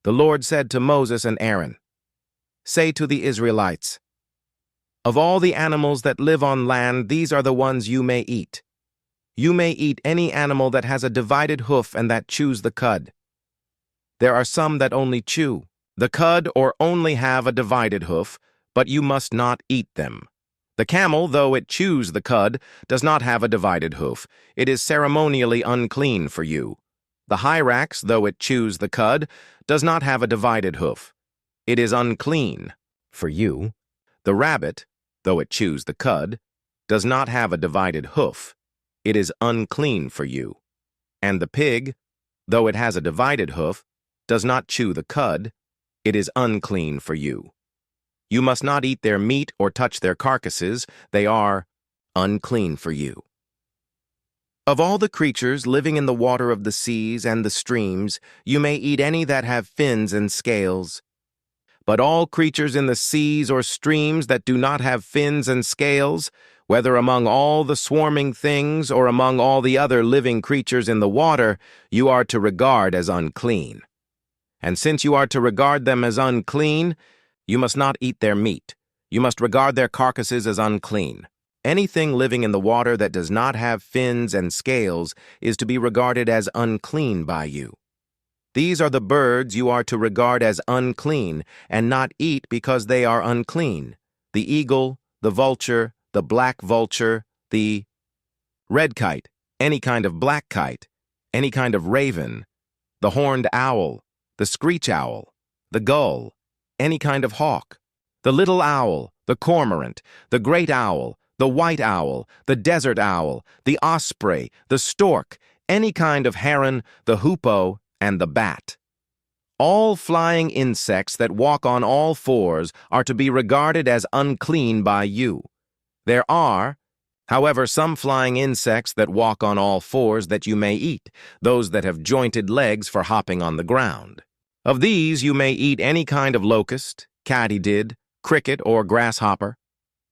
The Lord said to Moses and Aaron, "Say to the Israelites, of all the animals that live on land, these are the ones you may eat. You may eat any animal that has a divided hoof and that chews the cud. There are some that only chew the cud or only have a divided hoof, but you must not eat them. The camel, though it chews the cud, does not have a divided hoof. It is ceremonially unclean for you. The hyrax, though it chews the cud, does not have a divided hoof. It is unclean for you. The rabbit, though it chews the cud, does not have a divided hoof. It is unclean for you. And the pig, though it has a divided hoof, does not chew the cud. It is unclean for you. You must not eat their meat or touch their carcasses. They are unclean for you. Of all the creatures living in the water of the seas and the streams, you may eat any that have fins and scales. But all creatures in the seas or streams that do not have fins and scales, whether among all the swarming things or among all the other living creatures in the water, you are to regard as unclean. And since you are to regard them as unclean, you must not eat their meat. You must regard their carcasses as unclean. Anything living in the water that does not have fins and scales is to be regarded as unclean by you. These are the birds you are to regard as unclean and not eat because they are unclean: the eagle, the vulture, the black vulture, the red kite, any kind of black kite, any kind of raven, the horned owl, the screech owl, the gull, any kind of hawk, the little owl, the cormorant, the great owl, the white owl, the desert owl, the osprey, the stork, any kind of heron, the hoopoe, and the bat. All flying insects that walk on all fours are to be regarded as unclean by you. There are, however, some flying insects that walk on all fours that you may eat, those that have jointed legs for hopping on the ground. Of these you may eat any kind of locust, katydid, cricket, or grasshopper.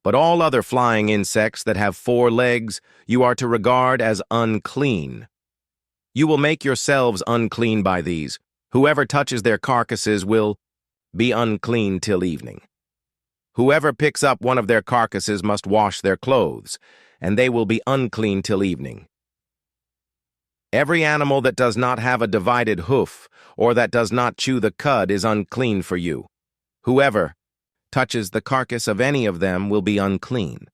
But all other flying insects that have 4 legs you are to regard as unclean. You will make yourselves unclean by these. Whoever touches their carcasses will be unclean till evening. Whoever picks up one of their carcasses must wash their clothes, and they will be unclean till evening. Every animal that does not have a divided hoof, or that does not chew the cud, is unclean for you. Whoever touches the carcass of any of them will be unclean.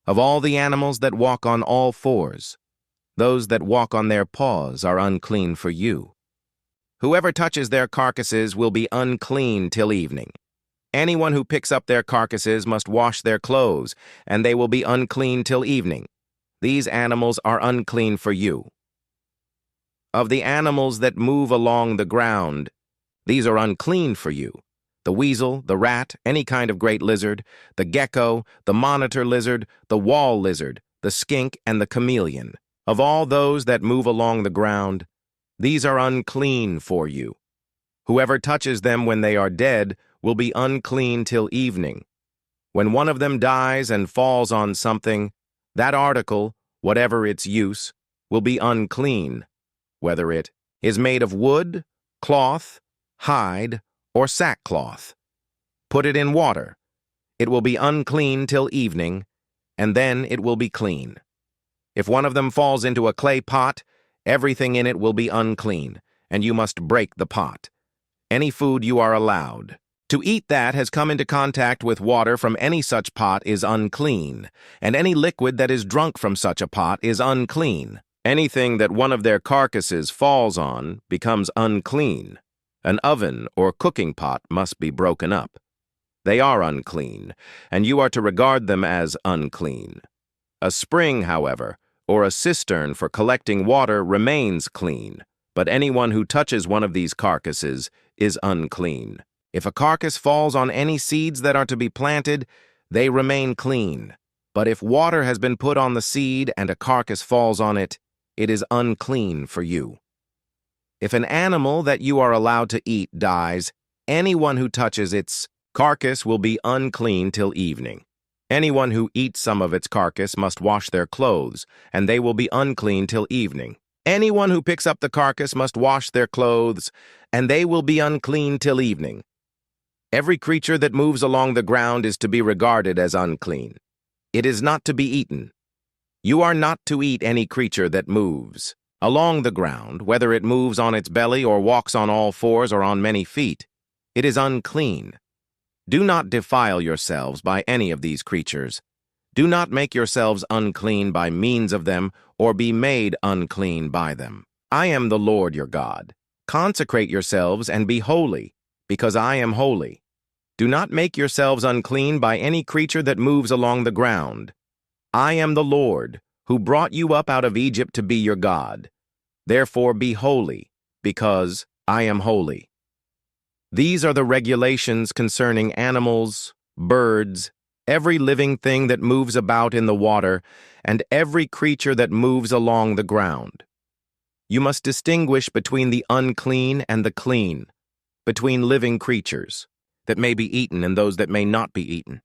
Of all the animals that walk on all fours, those that walk on their paws are unclean for you. Whoever touches their carcasses will be unclean till evening. Anyone who picks up their carcasses must wash their clothes, and they will be unclean till evening. These animals are unclean for you. Of the animals that move along the ground, these are unclean for you: the weasel, the rat, any kind of great lizard, the gecko, the monitor lizard, the wall lizard, the skink, and the chameleon. Of all those that move along the ground, these are unclean for you. Whoever touches them when they are dead will be unclean till evening. When one of them dies and falls on something, that article, whatever its use, will be unclean, whether it is made of wood, cloth, hide, or sackcloth. Put it in water. It will be unclean till evening, and then it will be clean. If one of them falls into a clay pot, everything in it will be unclean, and you must break the pot. Any food you are allowed to eat that has come into contact with water from any such pot is unclean, and any liquid that is drunk from such a pot is unclean. Anything that one of their carcasses falls on becomes unclean. An oven or cooking pot must be broken up. They are unclean, and you are to regard them as unclean. A spring, however, or a cistern for collecting water remains clean, but anyone who touches one of these carcasses is unclean. If a carcass falls on any seeds that are to be planted, they remain clean. But if water has been put on the seed and a carcass falls on it, it is unclean for you. If an animal that you are allowed to eat dies, anyone who touches its carcass will be unclean till evening. Anyone who eats some of its carcass must wash their clothes, and they will be unclean till evening. Anyone who picks up the carcass must wash their clothes, and they will be unclean till evening. Every creature that moves along the ground is to be regarded as unclean. It is not to be eaten. You are not to eat any creature that moves along the ground, whether it moves on its belly or walks on all fours or on many feet. It is unclean. Do not defile yourselves by any of these creatures. Do not make yourselves unclean by means of them, or be made unclean by them. I am the Lord your God. Consecrate yourselves and be holy, because I am holy. Do not make yourselves unclean by any creature that moves along the ground. I am the Lord, who brought you up out of Egypt to be your God. Therefore be holy, because I am holy. These are the regulations concerning animals, birds, every living thing that moves about in the water, and every creature that moves along the ground. You must distinguish between the unclean and the clean, between living creatures that may be eaten and those that may not be eaten.